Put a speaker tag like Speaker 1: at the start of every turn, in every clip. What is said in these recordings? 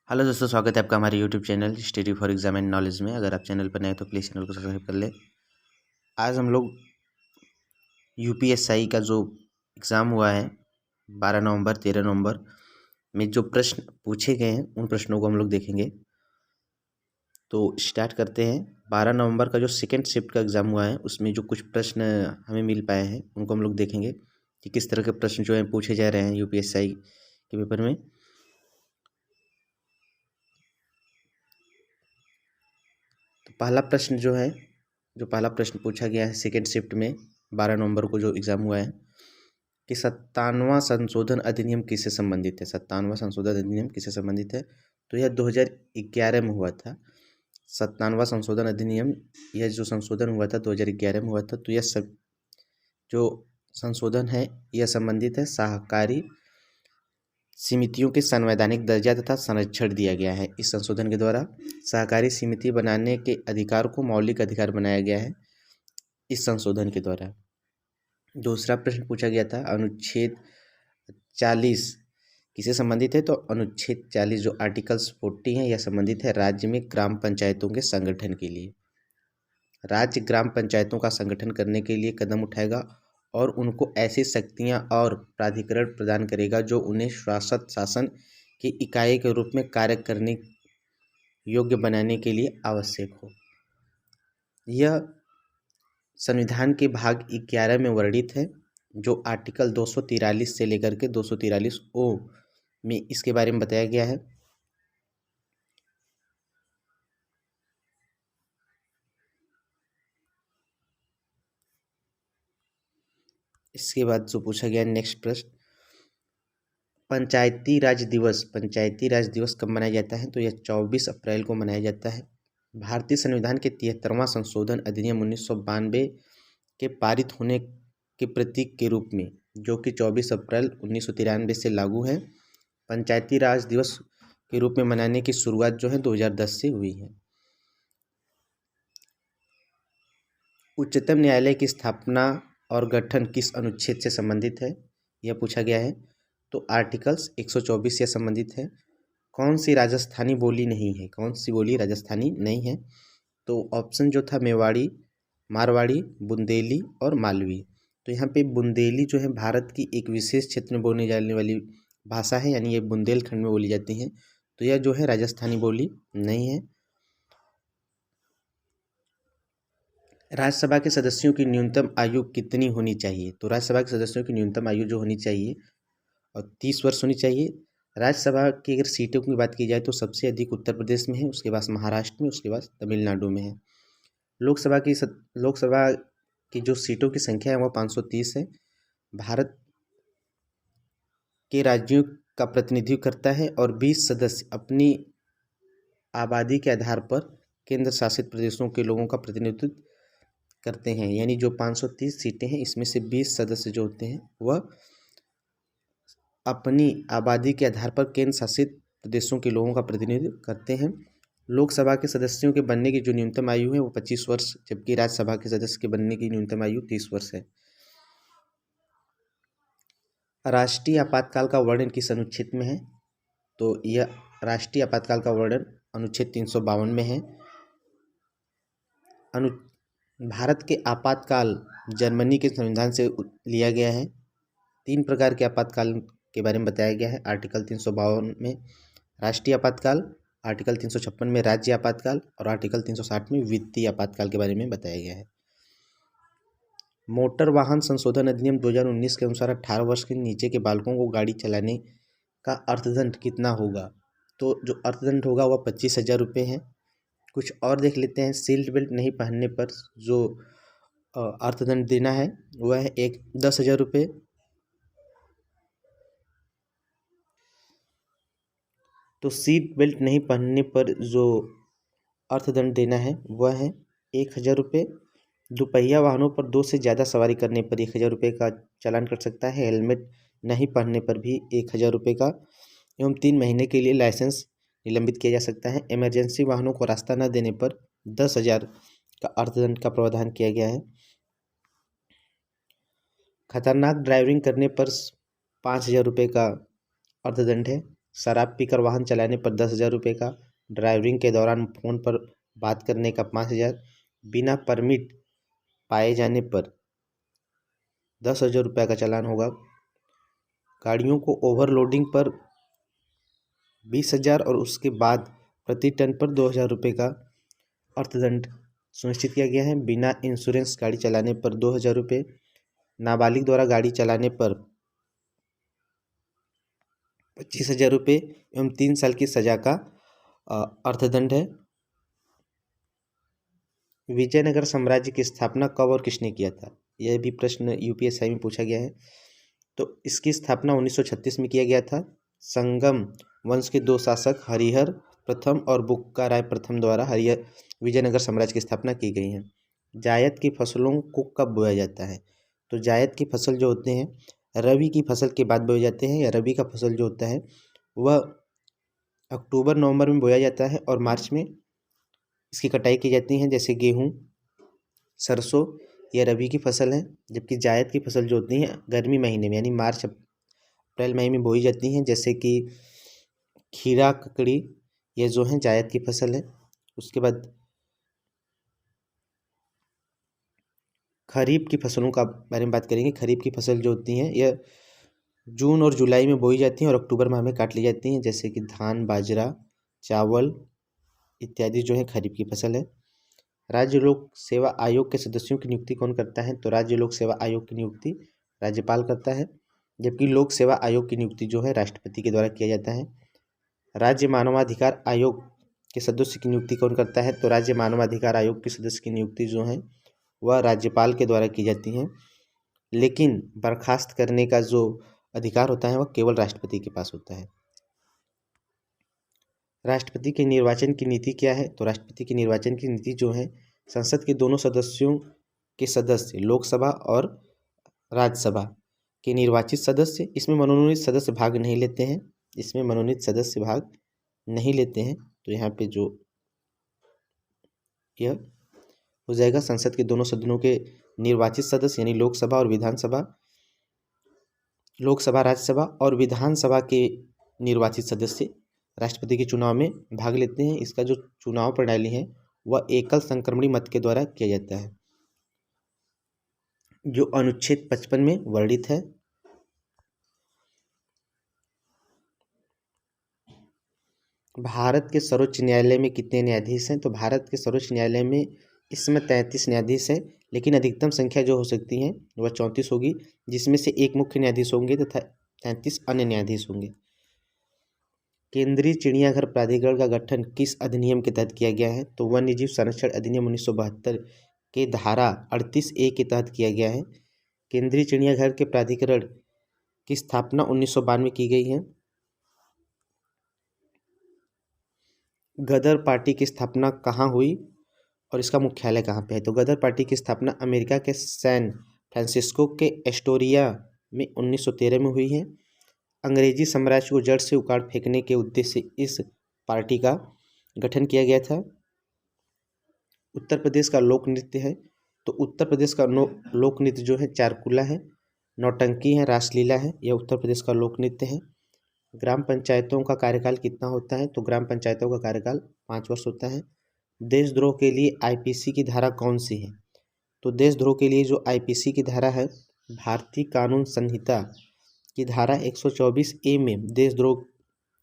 Speaker 1: Hello दोस्तों, स्वागत है आपका हमारे YouTube channel study for exam and knowledge में। अगर आप चैनल पर नए तो प्लीज़ चैनल को सब्सक्राइब कर लें। आज हम लोग यूपीएसआई का जो एग्ज़ाम हुआ है 12 नवंबर 13 नवंबर में जो प्रश्न पूछे गए हैं उन प्रश्नों को हम लोग देखेंगे। तो स्टार्ट करते हैं। 12 नवंबर का जो सेकेंड शिफ्ट का एग्ज़ाम हुआ है उसमें जो कुछ प्रश्न हमें मिल पाए हैं उनको हम लोग देखेंगे कि किस तरह के प्रश्न जो हैं पूछे जा रहे हैं यूपीएसआई के पेपर में। तो पहला प्रश्न जो पहला प्रश्न पूछा गया है सेकेंड शिफ्ट में 12 नवंबर को जो एग्ज़ाम हुआ है कि 57वां संशोधन अधिनियम किससे संबंधित है। 57वां संशोधन अधिनियम किससे संबंधित है? तो यह 2011 में हुआ था। 57वां संशोधन अधिनियम, यह जो संशोधन हुआ था 2011 में हुआ था। तो यह सब जो संशोधन है यह संबंधित है सहकारी समितियों के संवैधानिक दर्जा तथा संरक्षण दिया गया है। इस संशोधन के द्वारा सहकारी समिति बनाने के अधिकार को मौलिक अधिकार बनाया गया है इस संशोधन के द्वारा। दूसरा प्रश्न पूछा गया था अनुच्छेद 40 किससे संबंधित है? तो अनुच्छेद 40 जो आर्टिकल्स 40 है यह संबंधित है राज्य में ग्राम पंचायतों के संगठन के लिए। राज्य ग्राम पंचायतों का संगठन करने के लिए कदम उठाएगा और उनको ऐसी शक्तियां और प्राधिकरण प्रदान करेगा जो उन्हें शासन की इकाई के रूप में कार्य करने योग्य बनाने के लिए आवश्यक हो। यह संविधान के भाग 11 में वर्णित है जो आर्टिकल 243 से लेकर के 243 ओ में इसके बारे में बताया गया है। इसके बाद जो पूछा गया नेक्स्ट प्रश्न, पंचायती राज दिवस कब मनाया जाता है? तो यह 24 अप्रैल को मनाया जाता है। भारतीय संविधान के 73वां संशोधन अधिनियम 1992 के पारित होने के प्रतीक के रूप में जो कि 24 अप्रैल 1993 से लागू है, पंचायती राज दिवस के रूप में मनाने की शुरुआत जो है 2010 से हुई है। उच्चतम न्यायालय की स्थापना और गठन किस अनुच्छेद से संबंधित है? यह पूछा गया है। तो आर्टिकल्स 124 से संबंधित है। कौन सी राजस्थानी बोली नहीं है? कौन सी बोली राजस्थानी नहीं है? तो ऑप्शन जो था मेवाड़ी, मारवाड़ी, बुंदेली और मालवी। तो यहाँ पे बुंदेली जो है भारत की एक विशेष क्षेत्र में बोलने जाने वाली भाषा है, यानी ये बुंदेलखंड में बोली जाती है। तो यह जो है राजस्थानी बोली नहीं है। राज्यसभा के सदस्यों की न्यूनतम आयु कितनी होनी चाहिए? तो राज्यसभा के सदस्यों की न्यूनतम आयु जो होनी चाहिए और 30 वर्ष होनी चाहिए। राज्यसभा की अगर सीटों की बात की जाए तो सबसे अधिक उत्तर प्रदेश में है, उसके बाद महाराष्ट्र में, उसके बाद तमिलनाडु में है। लोकसभा की जो सीटों की संख्या है वो 530 है। भारत के राज्यों का प्रतिनिधित्व करता है और 20 सदस्य अपनी आबादी के आधार पर केंद्र शासित प्रदेशों के लोगों का प्रतिनिधित्व करते हैं। यानी जो 530 सीटें हैं इसमें से 20 सदस्य जो होते हैं वह अपनी आबादी के आधार पर केंद्र शासित प्रदेशों के लोगों का प्रतिनिधित्व करते हैं। लोकसभा के सदस्यों के बनने की जो न्यूनतम आयु है वो 25 वर्ष, जबकि राज्यसभा के सदस्य के बनने की न्यूनतम आयु 30 वर्ष है। राष्ट्रीय आपातकाल का वर्णन किस अनुच्छेद में है? तो यह राष्ट्रीय आपातकाल का वर्णन अनुच्छेद 352 में है। भारत के आपातकाल जर्मनी के संविधान से लिया गया है। 3 प्रकार के आपातकाल के बारे में बताया गया है आर्टिकल 352 में राष्ट्रीय आपातकाल, आर्टिकल 356 में राज्य आपातकाल और आर्टिकल 360 में वित्तीय आपातकाल के बारे में बताया गया है। मोटर वाहन संशोधन अधिनियम 2019 के अनुसार 18 वर्ष के नीचे के बालकों को गाड़ी चलाने का अर्थदंड कितना होगा? तो जो अर्थदंड होगा वह 25,000 रुपये है। कुछ और देख लेते हैं। सीट बेल्ट नहीं पहनने पर जो अर्थदंड देना है वह है 10,000 रुपये। तो सीट बेल्ट नहीं पहनने पर जो अर्थदंड देना है वह है 1,000 रुपये। दोपहिया वाहनों पर 2 से ज़्यादा सवारी करने पर 1,000 रुपये का चालान कट सकता है। हेलमेट नहीं पहनने पर भी 1,000 रुपये का एवं 3 महीने के लिए लाइसेंस निलंबित किया जा सकता है। इमरजेंसी वाहनों को रास्ता न देने पर 10,000 का अर्थदंड का प्रावधान किया गया है। खतरनाक ड्राइविंग करने पर 5,000 रुपये का अर्थदंड है। शराब पीकर वाहन चलाने पर 10,000 रुपये का, ड्राइविंग के दौरान फ़ोन पर बात करने का 5,000, बिना परमिट पाए जाने पर 10,000 रुपये का चालान होगा, गाड़ियों को ओवरलोडिंग पर 20,000 और उसके बाद प्रति टन पर 2,000 रुपये का अर्थदंड सुनिश्चित किया गया है। बिना इंश्योरेंस गाड़ी चलाने पर 2,000 रुपये, नाबालिग द्वारा गाड़ी चलाने पर 25,000 रुपये एवं 3 साल की सजा का अर्थदंड है। विजयनगर साम्राज्य की स्थापना कब और किसने किया था? यह भी प्रश्न यूपीएससी में पूछा गया है। तो इसकी स्थापना 1936 में किया गया था। संगम वंश के 2 शासक हरिहर प्रथम और बुक्का राय प्रथम द्वारा हरिहर विजयनगर साम्राज्य की स्थापना की गई है। जायद की फसलों को कब बोया जाता है? तो जायद की फसल जो होते हैं रबी की फसल के बाद बोए जाते हैं, या रबी का फसल जो होता है वह अक्टूबर नवंबर में बोया जाता है और मार्च में इसकी कटाई की जाती है। जैसे गेहूँ, सरसों, यह रबी की फसल है, जबकि जायद की फसल जो होती है गर्मी महीने में यानी मार्च अप्रैल मई में बोई जाती हैं। जैसे कि खीरा, ककड़ी, ये जो है जायद की फसल है। उसके बाद खरीफ की फसलों का बारे में बात करेंगे। खरीफ की फसल जो होती हैं यह जून और जुलाई में बोई जाती हैं और अक्टूबर माह में काट ली जाती हैं। जैसे कि धान, बाजरा, चावल इत्यादि जो है खरीफ की फसल है। राज्य लोक सेवा आयोग के सदस्यों की नियुक्ति कौन करता है? तो राज्य लोक सेवा आयोग की नियुक्ति राज्यपाल करता है, जबकि लोक सेवा आयोग की नियुक्ति जो है राष्ट्रपति के द्वारा किया जाता है। राज्य मानवाधिकार आयोग के सदस्य की नियुक्ति कौन करता है? तो राज्य मानवाधिकार आयोग के सदस्य की नियुक्ति जो है वह राज्यपाल के द्वारा की जाती है, लेकिन बर्खास्त करने का जो अधिकार होता है वह केवल राष्ट्रपति के पास होता है। राष्ट्रपति के निर्वाचन की नीति क्या है? तो राष्ट्रपति की निर्वाचन की नीति जो है संसद के दोनों सदस्यों के सदस्य, लोकसभा और राज्यसभा के निर्वाचित सदस्य, इसमें मनोनीत सदस्य भाग नहीं लेते हैं, इसमें मनोनीत सदस्य भाग नहीं लेते हैं। तो यहाँ पे जो यह हो जाएगा संसद के दोनों सदनों के निर्वाचित सदस्य यानी लोकसभा और विधानसभा, लोकसभा, राज्यसभा और विधानसभा के निर्वाचित सदस्य राष्ट्रपति के चुनाव में भाग लेते हैं। इसका जो चुनाव प्रणाली है वह एकल संक्रमणी मत के द्वारा किया जाता है, जो अनुच्छेद 55 में वर्णित है। भारत के सर्वोच्च न्यायालय में कितने न्यायाधीश हैं? तो भारत के सर्वोच्च न्यायालय में इस समय 33 न्यायाधीश हैं, लेकिन अधिकतम संख्या जो हो सकती है वह 34 होगी, जिसमें से 1 मुख्य न्यायाधीश होंगे तथा 33 अन्य न्यायाधीश होंगे। केंद्रीय चिड़ियाघर प्राधिकरण का गठन किस अधिनियम के तहत किया गया है? तो वन्यजीव संरक्षण अधिनियम 1972 के धारा 38A के तहत किया गया है। केंद्रीय चिड़ियाघर के प्राधिकरण की स्थापना 1992 में की गई है। गदर पार्टी की स्थापना कहाँ हुई और इसका मुख्यालय कहाँ पे है? तो गदर पार्टी की स्थापना अमेरिका के सैन फ्रांसिस्को के एस्टोरिया में 1913 में हुई है। अंग्रेजी साम्राज्य को जड़ से उखाड़ फेंकने के उद्देश्य से इस पार्टी का गठन किया गया था। उत्तर प्रदेश का लोक नृत्य है, तो उत्तर प्रदेश का लोक नृत्य जो है चारकुला है, नौटंकी है, रासलीला है, यह उत्तर प्रदेश का लोक नृत्य है। ग्राम पंचायतों का कार्यकाल कितना होता है? तो ग्राम पंचायतों का कार्यकाल 5 वर्ष होता है। देशद्रोह के लिए आईपीसी की धारा कौन सी है? तो देशद्रोह के लिए जो आईपीसी की धारा है भारतीय कानून संहिता की धारा 124A में देशद्रोह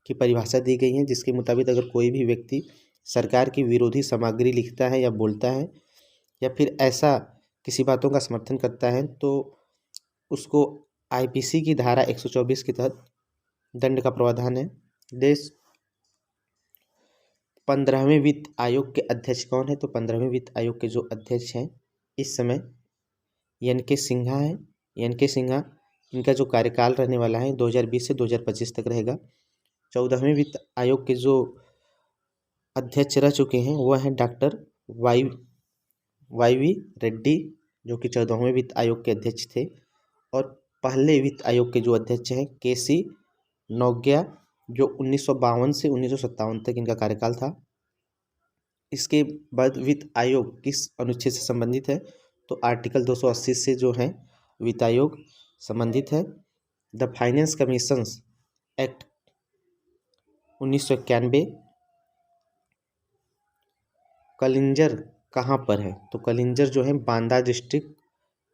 Speaker 1: की परिभाषा दी गई है, जिसके मुताबिक अगर कोई भी व्यक्ति सरकार की विरोधी सामग्री लिखता है या बोलता है या फिर ऐसा किसी बातों का समर्थन करता है तो उसको आईपीसी की धारा 124 के तहत दंड का प्रावधान है। देश 15वें वित्त आयोग के अध्यक्ष कौन है? तो 15वें वित्त आयोग के जो अध्यक्ष हैं इस समय एन.के. सिन्हा है। एन.के. सिन्हा, इनका जो कार्यकाल रहने वाला है 2020 से 2025 तक रहेगा। 14वें वित्त आयोग के जो अध्यक्ष रह चुके हैं वह हैं डॉक्टर वाई.वी. रेड्डी, जो कि 14वें वित्त आयोग के अध्यक्ष थे। और पहले वित्त आयोग के जो अध्यक्ष हैं के.सी. नौग्या, जो 1952 से 1957 तक इनका कार्यकाल था। इसके बाद वित्त आयोग किस अनुच्छेद से संबंधित है? तो आर्टिकल 280 से जो है वित्त आयोग संबंधित है। The finance commissions act 1991। Kalinjar कहाँ पर है? तो कलिंजर जो है बांदा डिस्ट्रिक्ट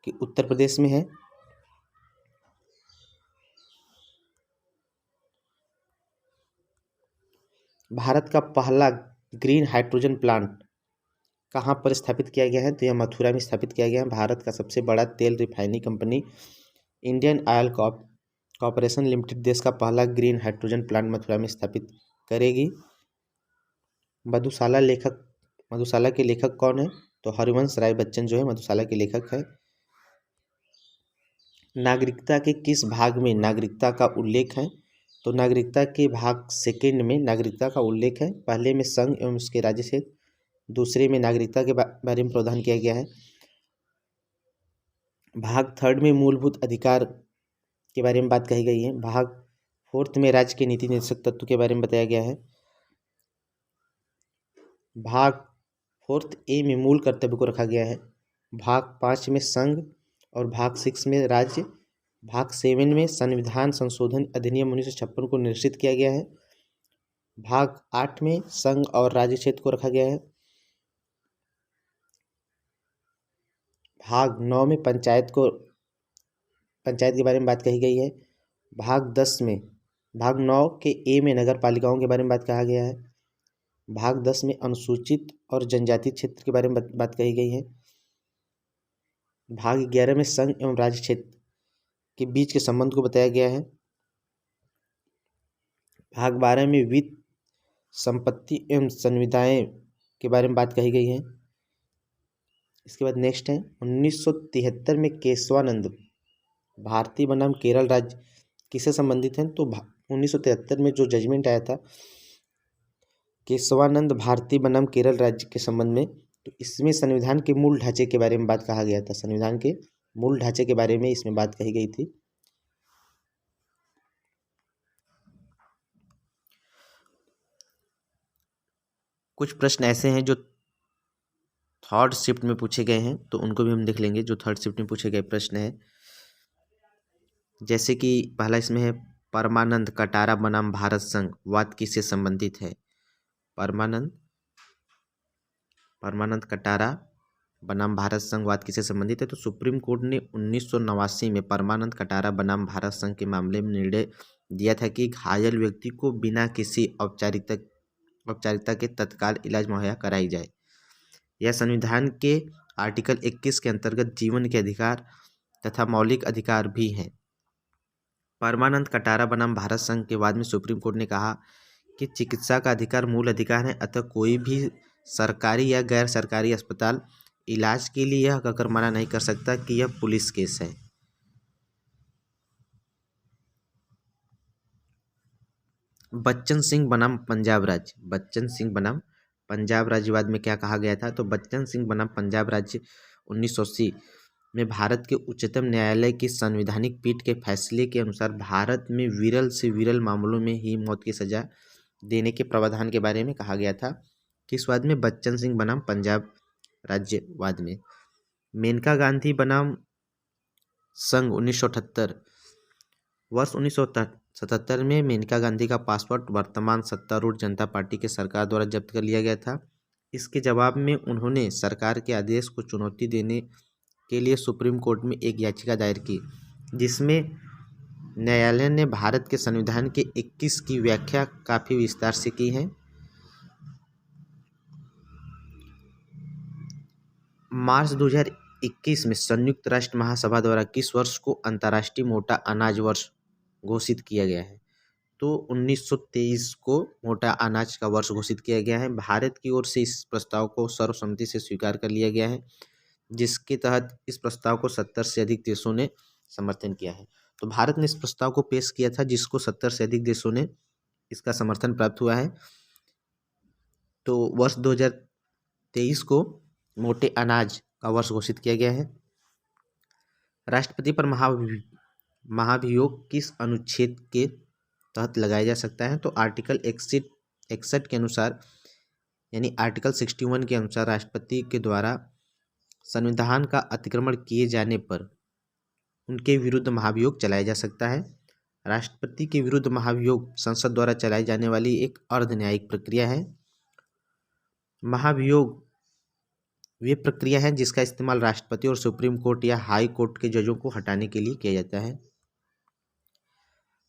Speaker 1: के उत्तर प्रदेश में है। भारत का पहला ग्रीन हाइड्रोजन प्लांट कहाँ पर स्थापित किया गया है? तो यह मथुरा में स्थापित किया गया है। भारत का सबसे बड़ा तेल refining company Indian oil corporation limited देश का पहला ग्रीन हाइड्रोजन प्लांट मथुरा में स्थापित करेगी। मधुशाला के लेखक कौन है? तो हरिवंश राय बच्चन जो है मधुशाला के लेखक है। नागरिकता के किस भाग में नागरिकता का उल्लेख है? तो नागरिकता के भाग सेकंड में नागरिकता का उल्लेख है। पहले में संघ एवं उसके राज्य क्षेत्र, दूसरे में नागरिकता के बारे में प्रावधान किया गया है। भाग थर्ड में मूलभूत अधिकार के बारे में बात कही गई है। भाग फोर्थ में राज्य के नीति निर्देशक तत्व के बारे में बताया गया है। भाग फोर्थ ए में मूल कर्तव्य को रखा गया है। भाग 5 में संघ और भाग 6 में राज्य। भाग 7 में संविधान संशोधन अधिनियम 1956 को निश्चित किया गया है। भाग 8 में संघ और राज्य क्षेत्र को रखा गया है। भाग 9 में पंचायत के बारे में बात कही गई है। भाग 9 के ए में नगर पालिकाओं के बारे में बात कहा गया है। भाग 10 में अनुसूचित और जनजाति क्षेत्र के बारे में बात कही गई है। भाग 11 में संघ एवं राज्य क्षेत्र के बीच के संबंध को बताया गया है। भाग 12 में वित्त, संपत्ति एवं संविदाएं के बारे में बात कही गई है। इसके बाद नेक्स्ट है 1973 में केशवानंद भारती बनाम केरल राज्य किससे संबंधित है? तो 1973 में जो जजमेंट आया था केशवानंद भारती बनाम केरल राज्य के संबंध में, तो इसमें संविधान के मूल ढांचे के बारे में बात कहा गया था। संविधान के मूल ढांचे के बारे में इसमें बात कही गई थी। कुछ प्रश्न ऐसे हैं जो थर्ड शिफ्ट में पूछे गए हैं, तो उनको भी हम देख लेंगे। जो थर्ड शिफ्ट में पूछे गए प्रश्न है, जैसे कि पहला इसमें है परमानंद कटारा बनाम भारत संघ वाद किससे संबंधित है? परमानंद कटारा बनाम भारत संघ वाद किससे संबंधित है? तो सुप्रीम कोर्ट ने 1989 में परमानंद कटारा बनाम भारत संघ के मामले में निर्णय दिया था कि घायल व्यक्ति को बिना किसी औपचारिकता के तत्काल इलाज मुहैया कराई जाए। यह संविधान के आर्टिकल 21 के अंतर्गत जीवन के अधिकार तथा मौलिक अधिकार भी हैं। परमानंद कटारा बनाम भारत संघ के वाद में सुप्रीम कोर्ट ने कहा कि चिकित्सा का अधिकार मूल अधिकार है, अतः कोई भी सरकारी या गैर सरकारी अस्पताल इलाज के लिए यह कहकर मना नहीं कर सकता कि यह पुलिस केस है। बच्चन सिंह बनाम पंजाब राज्य वाद में क्या कहा गया था? तो बच्चन सिंह बनाम पंजाब राज्य 1980 में भारत के उच्चतम न्यायालय की संवैधानिक पीठ के फैसले के अनुसार भारत में विरल से विरल मामलों में ही मौत की सजा देने के प्रावधान के बारे में कहा गया था। किस वाद में? बच्चन सिंह बनाम पंजाब राज्य वाद में। मेनका गांधी बनाम संघ 1978 वर्ष 1977 में मेनका गांधी का पासपोर्ट वर्तमान सत्तारूढ़ जनता पार्टी के सरकार द्वारा जब्त कर लिया गया था। इसके जवाब में उन्होंने सरकार के आदेश को चुनौती देने के लिए सुप्रीम कोर्ट में एक याचिका दायर की, जिसमें न्यायालय ने भारत के संविधान के 21 की व्याख्या काफ़ी विस्तार से की है। मार्च 2021 में संयुक्त राष्ट्र महासभा द्वारा किस वर्ष को अंतर्राष्ट्रीय मोटा अनाज वर्ष घोषित किया गया है? तो 1923 को मोटा अनाज का वर्ष घोषित किया गया है। भारत की ओर से इस प्रस्ताव को सर्वसम्मति से स्वीकार कर लिया गया है, जिसके तहत इस प्रस्ताव को 70 से अधिक देशों ने समर्थन किया है। तो भारत ने इस प्रस्ताव को पेश किया था, जिसको 70 से अधिक देशों ने इसका समर्थन प्राप्त हुआ है। तो वर्ष 2023 को मोटे अनाज का वर्ष घोषित किया गया है। राष्ट्रपति पर महाभियोग किस अनुच्छेद के तहत लगाया जा सकता है? तो आर्टिकल 61 के अनुसार, यानी आर्टिकल 61 के अनुसार राष्ट्रपति के द्वारा संविधान का अतिक्रमण किए जाने पर उनके विरुद्ध महाभियोग चलाया जा सकता है। राष्ट्रपति के विरुद्ध महाभियोग संसद द्वारा चलाई जाने वाली एक अर्ध न्यायिक प्रक्रिया है। महाभियोग वे प्रक्रिया है जिसका इस्तेमाल राष्ट्रपति और सुप्रीम कोर्ट या हाई कोर्ट के जजों को हटाने के लिए किया जाता है।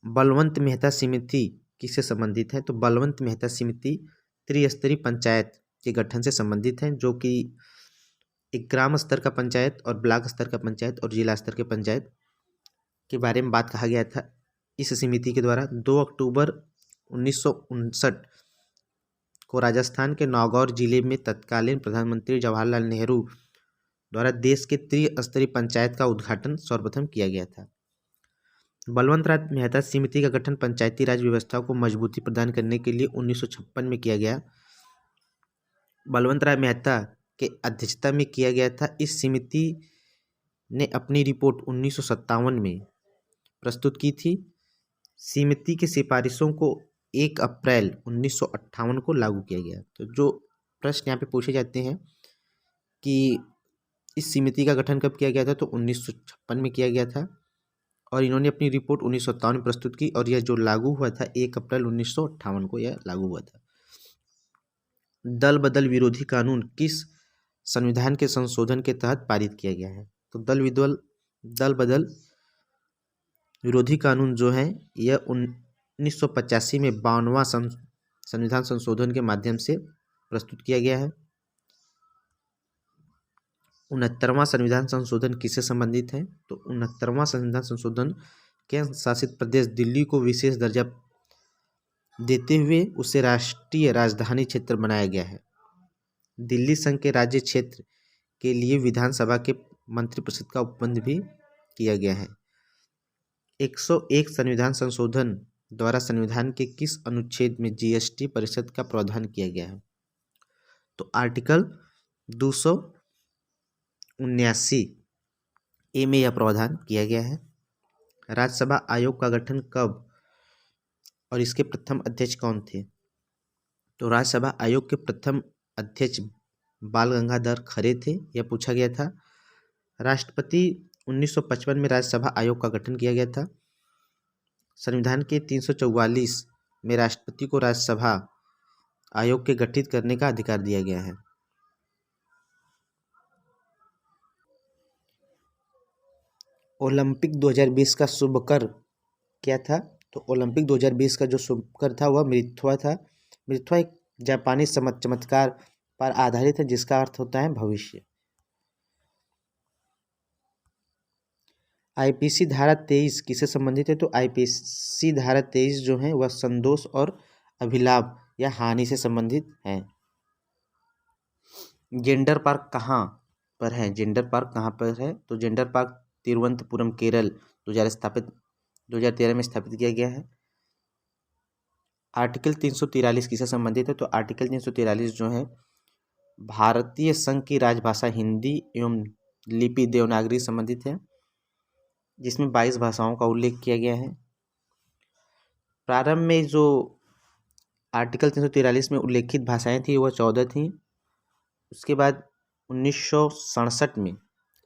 Speaker 1: बलवंत मेहता समिति किससे संबंधित है? तो बलवंत मेहता समिति त्रिस्तरीय पंचायत के गठन से संबंधित है, जो कि एक ग्राम स्तर का पंचायत और ब्लॉक स्तर का पंचायत और जिला स्तर के पंचायत के बारे में बात कहा गया था इस समिति के द्वारा। 2 अक्टूबर 1959 को राजस्थान के नागौर जिले में तत्कालीन प्रधानमंत्री जवाहरलाल नेहरू द्वारा देश के त्रिस्तरीय पंचायत का उद्घाटन सर्वप्रथम किया गया था। बलवंत राय मेहता समिति का गठन पंचायती राज व्यवस्था को मजबूती प्रदान करने के लिए 1956 में किया गया। बलवंत राय मेहता के अध्यक्षता में किया गया था। इस समिति ने अपनी रिपोर्ट 1957 में प्रस्तुत की थी। समिति की सिफारिशों को 1 अप्रैल 1958 को लागू किया गया। तो जो प्रश्न यहाँ पे पूछे जाते हैं कि इस समिति का गठन कब किया गया था, तो 1956 में किया गया था और इन्होंने अपनी रिपोर्ट 1957 में प्रस्तुत की और यह जो लागू हुआ था 1 अप्रैल 1958 को यह लागू हुआ था। दल बदल विरोधी कानून किस संविधान के संशोधन के तहत पारित किया गया है? तो दल बदल विरोधी कानून जो है यह 1985 में 52वां संविधान संशोधन के माध्यम से प्रस्तुत किया गया है। 69वां संविधान संशोधन किससे संबंधित है? तो 69वां संविधान संशोधन केंद्र शासित प्रदेश दिल्ली को विशेष दर्जा देते हुए उसे राष्ट्रीय राजधानी क्षेत्र बनाया गया है। दिल्ली संघ के राज्य क्षेत्र के लिए विधानसभा के मंत्रिपरिषद का उपबंध भी किया गया है। 101 संविधान संशोधन द्वारा संविधान के किस अनुच्छेद में जीएसटी परिषद का प्रावधान किया गया है? तो आर्टिकल 279 ए में यह प्रावधान किया गया है। राज्यसभा आयोग का गठन कब और इसके प्रथम अध्यक्ष कौन थे? तो राज्यसभा आयोग के प्रथम अध्यक्ष बाल गंगाधर खरे थे, यह पूछा गया था। राष्ट्रपति 1955 में राज्यसभा आयोग का गठन किया गया था। संविधान के 344 में राष्ट्रपति को राज्यसभा आयोग के गठित करने का अधिकार दिया गया है। ओलंपिक 2020 का शुभकर क्या था? तो ओलंपिक 2020 का जो शुभकर था वह मृत्युआ था। मृत्युआ एक जापानी चमत्कार पर आधारित है जिसका अर्थ होता है भविष्य। आईपीसी धारा 23 किससे संबंधित है? तो आईपीसी धारा 23 जो है वह संदोष और अभिलाभ या हानि से संबंधित है। जेंडर पार्क कहाँ पर है? जेंडर पार्क कहाँ पर है? तो जेंडर पार्क तिरुवनंतपुरम केरल 2013 में स्थापित किया गया है। आर्टिकल 343 किससे संबंधित है? तो आर्टिकल 343 जो है भारतीय संघ की राजभाषा हिंदी एवं लिपि देवनागरी संबंधित है, जिसमें 22 भाषाओं का उल्लेख किया गया है। प्रारंभ में जो आर्टिकल 343 में उल्लेखित भाषाएं थी वह 14 थीं। उसके बाद 1967 में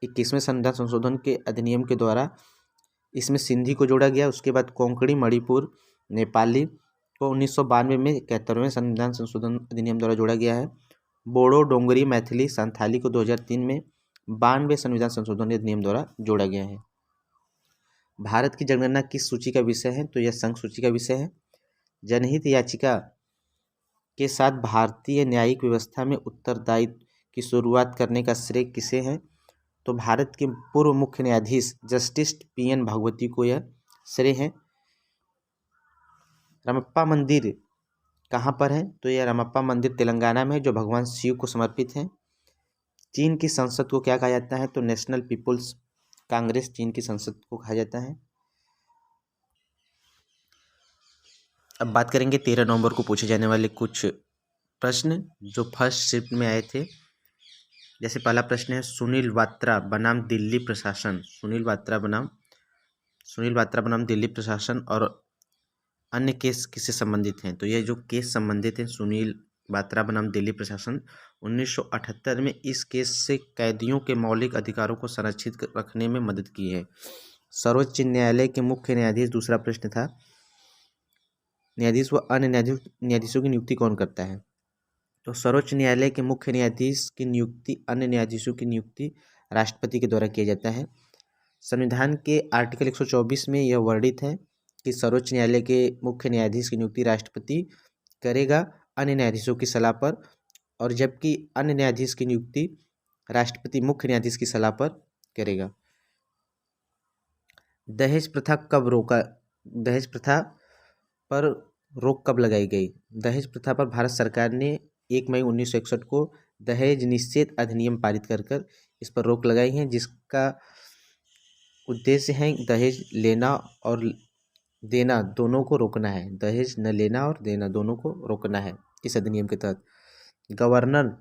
Speaker 1: 21वें संविधान संशोधन के अधिनियम के द्वारा इसमें सिंधी को जोड़ा गया। उसके बाद कोंकणी, मणिपुर, नेपाली को 1992 में 71वें संविधान संशोधन अधिनियम द्वारा जोड़ा गया है। बोडो, डोंगरी, मैथिली, संथाली को 2003 में 92वें संविधान संशोधन अधिनियम द्वारा जोड़ा गया है। भारत की जनगणना किस सूची का विषय है? तो यह संघ सूची का विषय है। जनहित याचिका के साथ भारतीय न्यायिक व्यवस्था में उत्तरदायित्व की शुरुआत करने का श्रेय किसे है? तो भारत के पूर्व मुख्य न्यायाधीश जस्टिस PN भागवती को यह श्रेय है। रामप्पा मंदिर कहाँ पर है? तो यह रामप्पा मंदिर तेलंगाना में है, जो भगवान शिव को समर्पित है। चीन की संसद को क्या कहा जाता है? तो नेशनल पीपुल्स कांग्रेस चीन की संसद को कहा जाता है। अब बात करेंगे 13 नवंबर को पूछे जाने वाले कुछ प्रश्न जो फर्स्ट शिफ्ट में आए थे। जैसे पहला प्रश्न है, सुनील वात्रा बनाम दिल्ली प्रशासन। सुनील वात्रा बनाम दिल्ली प्रशासन और अन्य केस किससे संबंधित हैं? तो ये जो केस संबंधित हैं सुनील वात्रा बनाम दिल्ली प्रशासन 1978 में इस केस से कैदियों के मौलिक अधिकारों को संरक्षित रखने में मदद की है। सर्वोच्च न्यायालय के मुख्य न्यायाधीश, दूसरा प्रश्न था, न्यायाधीश व अन्य न्यायाधीशों की नियुक्ति कौन करता है? तो सर्वोच्च न्यायालय के मुख्य न्यायाधीश की नियुक्ति, अन्य न्यायाधीशों की नियुक्ति राष्ट्रपति के द्वारा किया जाता है। संविधान के आर्टिकल 124 में यह वर्णित है कि सर्वोच्च न्यायालय के मुख्य न्यायाधीश की नियुक्ति राष्ट्रपति करेगा अन्य न्यायाधीशों की सलाह पर, और जबकि अन्य न्यायाधीश की नियुक्ति राष्ट्रपति मुख्य न्यायाधीश की सलाह पर करेगा। दहेज प्रथा पर रोक कब लगाई गई? दहेज प्रथा पर भारत सरकार ने 1 मई 1961 को दहेज निषेध अधिनियम पारित कर इस पर रोक लगाई है, जिसका उद्देश्य है दहेज लेना और देना दोनों को रोकना है। दहेज न लेना और देना दोनों को रोकना है इस अधिनियम के तहत। गवर्नर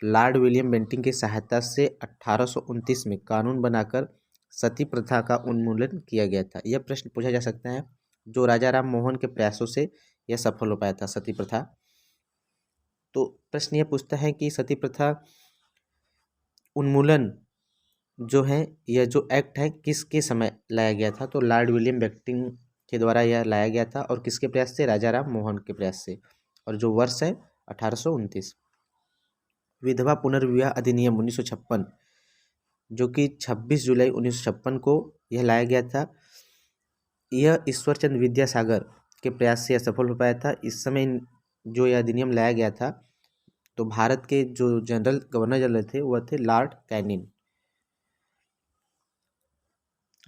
Speaker 1: लॉर्ड विलियम बेंटिंक की सहायता से 1829 में कानून बनाकर सती प्रथा का उन्मूलन किया गया था। यह प्रश्न पूछा जा सकता है, जो राजा राम मोहन के प्रयासों से यह सफल हो पाया था सती प्रथा। तो प्रश्न यह पूछता है कि सती प्रथा उन्मूलन जो है, यह जो एक्ट है किसके समय लाया गया था? तो लॉर्ड विलियम बेंटिंक के द्वारा यह लाया गया था, और किसके प्रयास से? राजा राम मोहन के प्रयास से, और जो वर्ष है 1829। विधवा पुनर्विवाह अधिनियम 1956, जो कि 26 जुलाई 1956 को यह लाया गया था। यह ईश्वरचंद्र विद्यासागर के प्रयास से यह सफल हो पाया था। इस समय जो यह अधिनियम लाया गया था, तो भारत के जो गवर्नर जनरल थे वह थे लॉर्ड कैनिंग।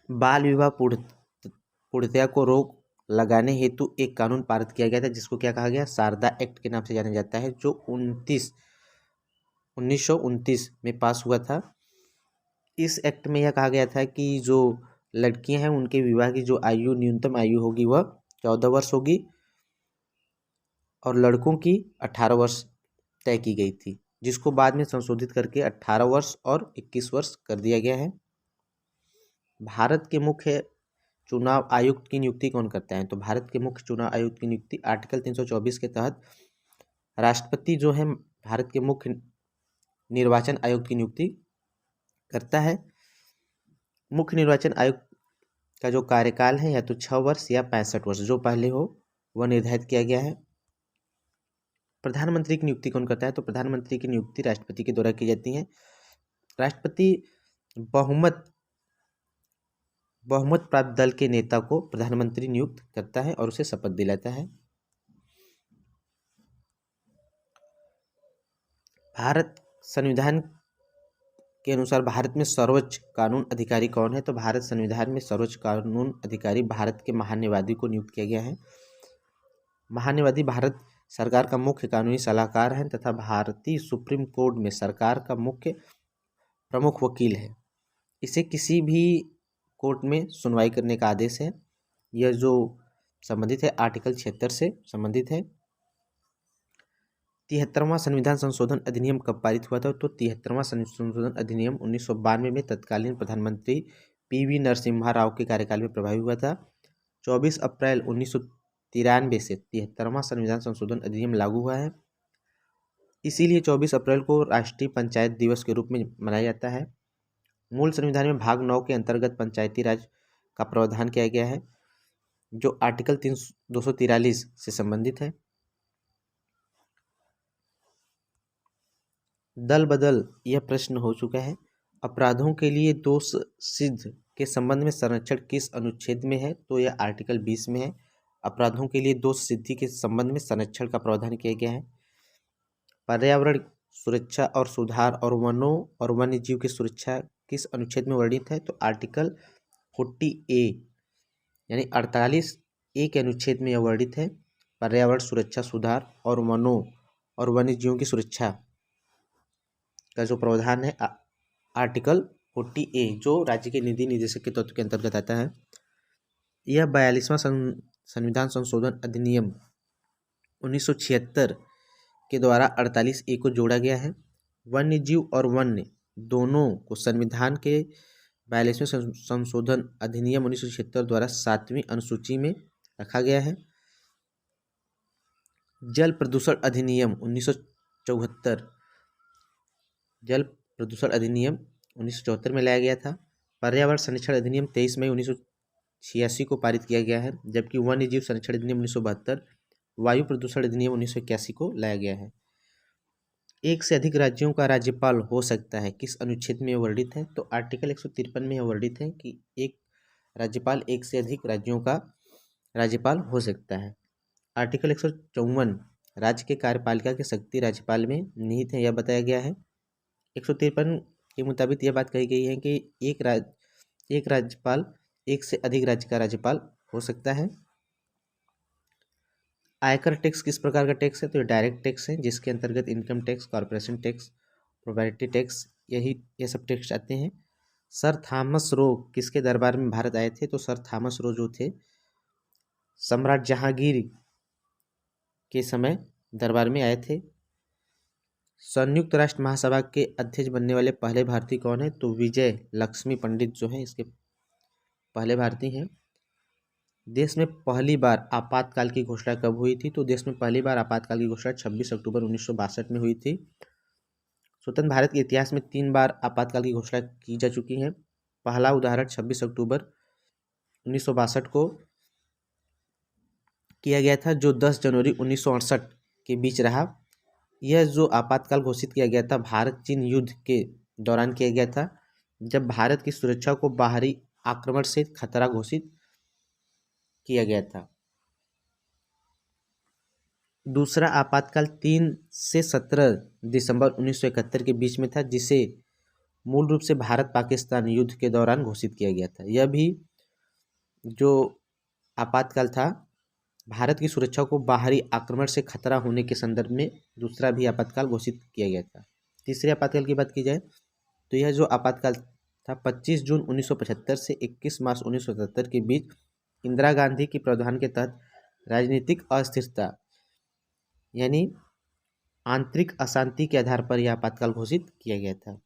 Speaker 1: बाल विवाह पूर्णतया को रोक लगाने हेतु एक कानून पारित किया गया था, जिसको क्या कहा गया? शारदा एक्ट के नाम से जाना जाता है, जो 1929 में पास हुआ था। इस एक्ट में यह कहा गया था कि जो लड़कियां हैं उनके विवाह की जो आयु, न्यूनतम आयु होगी वह 14 वर्ष होगी, और लड़कों की 18 वर्ष तय की गई थी, जिसको बाद में संशोधित करके 18 वर्ष और 21 वर्ष कर दिया गया है। भारत के मुख्य चुनाव आयुक्त की नियुक्ति कौन करता है? तो भारत के मुख्य चुनाव आयुक्त की नियुक्ति आर्टिकल 324 के तहत राष्ट्रपति जो है भारत के मुख्य निर्वाचन आयुक्त की नियुक्ति करता है। मुख्य निर्वाचन आयुक्त का जो कार्यकाल है या तो 6 वर्ष या 65 वर्ष, जो पहले हो वह निर्धारित किया गया है। प्रधानमंत्री की नियुक्ति कौन करता है? तो प्रधानमंत्री की नियुक्ति राष्ट्रपति के द्वारा की जाती है। राष्ट्रपति बहुमत प्राप्त दल के नेता को प्रधानमंत्री नियुक्त करता है और उसे शपथ दिलाता है। भारत संविधान के अनुसार भारत में सर्वोच्च कानून अधिकारी कौन है? तो भारत संविधान में सर्वोच्च कानून अधिकारी भारत के महान्यायवादी को नियुक्त किया गया है। महान्यायवादी भारत सरकार का मुख्य कानूनी सलाहकार है तथा भारतीय सुप्रीम कोर्ट में सरकार का मुख्य प्रमुख वकील है। इसे किसी भी कोर्ट में सुनवाई करने का आदेश है। यह जो संबंधित है आर्टिकल 76 से संबंधित है। 73वां संविधान संशोधन अधिनियम कब पारित हुआ था? तो 73वां संशोधन अधिनियम 1992 में तत्कालीन प्रधानमंत्री PV नरसिम्हा राव के कार्यकाल में प्रभावी हुआ था। 24 अप्रैल 1993 से 73वां संविधान संशोधन अधिनियम लागू हुआ है। इसीलिए 24 अप्रैल को राष्ट्रीय पंचायत दिवस के रूप में मनाया जाता है। मूल संविधान में भाग 9 के अंतर्गत पंचायती राज का प्रावधान किया गया है, जो आर्टिकल 243 से संबंधित है। दल बदल यह प्रश्न हो चुका है। अपराधों के लिए दोष सिद्ध के संबंध में संरक्षण किस अनुच्छेद में है? तो यह आर्टिकल 20 में है। अपराधों के लिए दोष सिद्धि के संबंध में संरक्षण का प्रावधान किया गया है। पर्यावरण सुरक्षा और सुधार और वनों और वन्य जीव की सुरक्षा किस अनुच्छेद में वर्णित है? तो आर्टिकल 40A यानी 48A के अनुच्छेद में यह वर्णित है। पर्यावरण सुरक्षा, सुधार और वनों और वन्य जीवों की सुरक्षा का जो प्रावधान है आर्टिकल 40A, जो राज्य के निधि निदेशक के तत्व के अंतर्गत आता है। यह 42वां संविधान संशोधन अधिनियम 1976 के द्वारा 48A को जोड़ा गया है। वन्य जीव और वन्य दोनों को संविधान के 42वें संशोधन अधिनियम 1976 द्वारा 7वीं अनुसूची में रखा गया है। जल प्रदूषण अधिनियम 1974 में लाया गया था। पर्यावरण संरक्षण अधिनियम 23 मई 1986 को पारित किया गया है, जबकि वन्य जीव संरक्षण अधिनियम 1972, वायु प्रदूषण अधिनियम 1981 को लाया गया है। एक से अधिक राज्यों का राज्यपाल हो सकता है, किस अनुच्छेद में वर्णित है? तो आर्टिकल 153 में वर्णित है कि एक राज्यपाल एक से अधिक राज्यों का राज्यपाल हो सकता है। आर्टिकल 154 राज्य के कार्यपालिका की शक्ति राज्यपाल में निहित है, यह बताया गया है। 153 के मुताबिक यह बात कही गई है कि एक राज्यपाल एक से अधिक राज्य का राज्यपाल हो सकता है। आयकर टैक्स किस प्रकार का टैक्स है? तो ये डायरेक्ट टैक्स है, जिसके अंतर्गत income tax, corporation tax, property tax, ये सब टैक्स आते हैं। सर थॉमस रो किसके दरबार में भारत आए थे? तो सर थॉमस रो जो थे सम्राट जहांगीर के समय दरबार में आए थे। संयुक्त राष्ट्र महासभा के अध्यक्ष बनने वाले पहले भारतीय कौन है? तो विजय लक्ष्मी पंडित जो है इसके पहले भारतीय हैं। देश में पहली बार आपातकाल की घोषणा कब हुई थी? तो देश में पहली बार आपातकाल की घोषणा 26 अक्टूबर 1962 में हुई थी। स्वतंत्र भारत के इतिहास में 3 बार आपातकाल की घोषणा की जा चुकी है। पहला उदाहरण 26 अक्टूबर 1962 को किया गया था, जो 10 जनवरी 1968 के बीच रहा। यह जो आपातकाल घोषित किया गया था भारत चीन युद्ध के दौरान किया गया था, जब भारत की सुरक्षा को बाहरी आक्रमण से खतरा घोषित किया गया था। दूसरा आपातकाल 3 से 17 दिसंबर 1971 के बीच में था, जिसे मूल रूप से भारत पाकिस्तान युद्ध के दौरान घोषित किया गया था। यह भी जो आपातकाल था भारत की सुरक्षा को बाहरी आक्रमण से खतरा होने के संदर्भ में दूसरा भी आपातकाल घोषित किया गया था। तीसरे आपातकाल की बात की जाए तो यह जो आपातकाल था 25 जून 1975 से 21 मार्च 1977 के बीच इंदिरा गांधी के प्रावधान के तहत राजनीतिक अस्थिरता यानी आंतरिक अशांति के आधार पर यह आपातकाल घोषित किया गया था।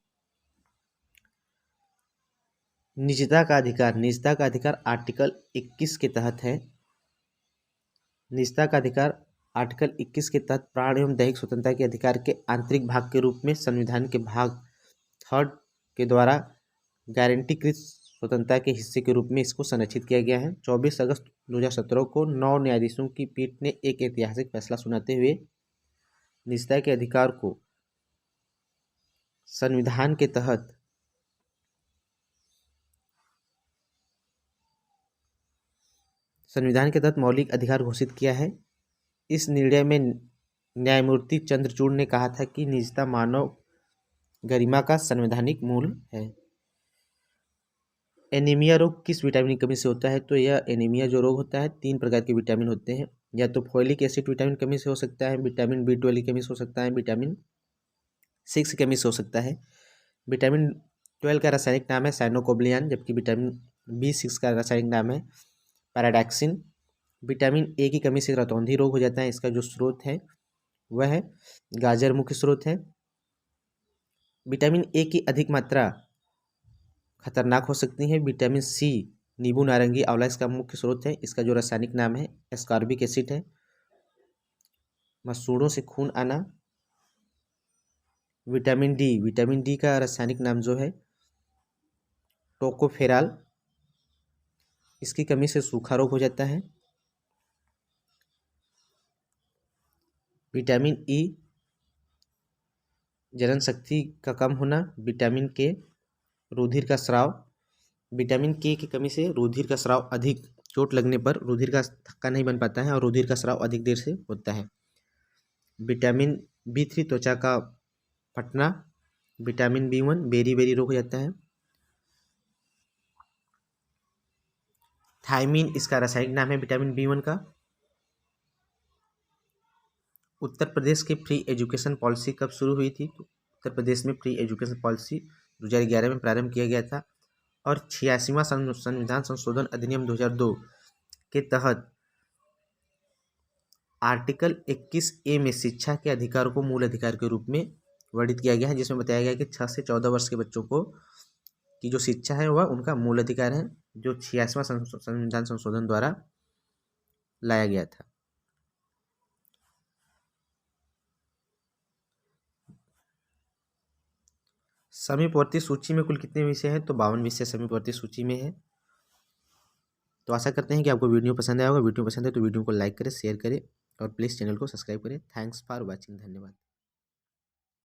Speaker 1: निजता का अधिकार आर्टिकल 21 के तहत है। निजता का अधिकार आर्टिकल 21 के तहत प्राण एवं दैहिक स्वतंत्रता के अधिकार के आंतरिक भाग के रूप में संविधान के भाग 3 के द्वारा गारंटीकृत स्वतंत्रता के हिस्से के रूप में इसको संरक्षित किया गया है। 24 अगस्त 2017 को 9 न्यायाधीशों की पीठ ने एक ऐतिहासिक फैसला सुनाते हुए निजता के अधिकार को संविधान के तहत मौलिक अधिकार घोषित किया है। इस निर्णय में न्यायमूर्ति चंद्रचूड़ ने कहा था कि निजता मानव गरिमा का संवैधानिक मूल है। एनीमिया रोग किस विटामिन की कमी से होता है? तो यह एनीमिया जो रोग होता है 3 प्रकार के विटामिन होते हैं, या तो फोलिक एसिड विटामिन कमी से हो सकता है, विटामिन B12 की कमी से हो सकता है, विटामिन 6 की कमी से हो सकता है। विटामिन 12 का रासायनिक नाम है साइनोकोबिलियन, जबकि विटामिन B6 का रासायनिक नाम है पैराडैक्सिन। विटामिन ए की कमी से रतौंधी रोग हो जाता है। इसका जो स्रोत है वह है गाजर मुख्य स्रोत है। विटामिन ए की अधिक मात्रा खतरनाक हो सकती है। विटामिन सी नींबू नारंगी आंवला इसका मुख्य स्रोत है। इसका जो रासायनिक नाम है एस्कॉर्बिक एसिड है। मसूड़ों से खून आना। विटामिन डी का रासायनिक नाम जो है टोकोफेराल, इसकी कमी से सूखा रोग हो जाता है। विटामिन ई जनन शक्ति का कम होना। विटामिन के रुधिर का स्राव। विटामिन के की कमी से रुधिर का स्राव अधिक, चोट लगने पर रुधिर का थक्का नहीं बन पाता है और रुधिर का स्राव अधिक देर से होता है। विटामिन B3 त्वचा का फटना। विटामिन B1 बेरी रोग हो जाता है। थायमीन इसका रासायनिक नाम है विटामिन B1 का। उत्तर प्रदेश की फ्री एजुकेशन पॉलिसी कब शुरू हुई थी? तो उत्तर प्रदेश में फ्री एजुकेशन पॉलिसी 2011 में प्रारंभ किया गया था और 86वां संविधान संशोधन अधिनियम 2002 के तहत आर्टिकल 21A में शिक्षा के अधिकार को मूल अधिकार के रूप में वर्णित किया गया है, जिसमें बताया गया है कि 6 से 14 वर्ष के बच्चों को की जो शिक्षा है वह उनका मूल अधिकार है, जो 86वां संविधान संशोधन द्वारा लाया गया था। समीपवर्ती सूची में कुल कितने विषय हैं? तो 52 विषय समीपवर्ती सूची में है। तो आशा करते हैं कि आपको वीडियो पसंद आया होगा। वीडियो पसंद है तो वीडियो को लाइक करें, शेयर करें और प्लीज़ चैनल को सब्सक्राइब करें। Thanks for watching. धन्यवाद।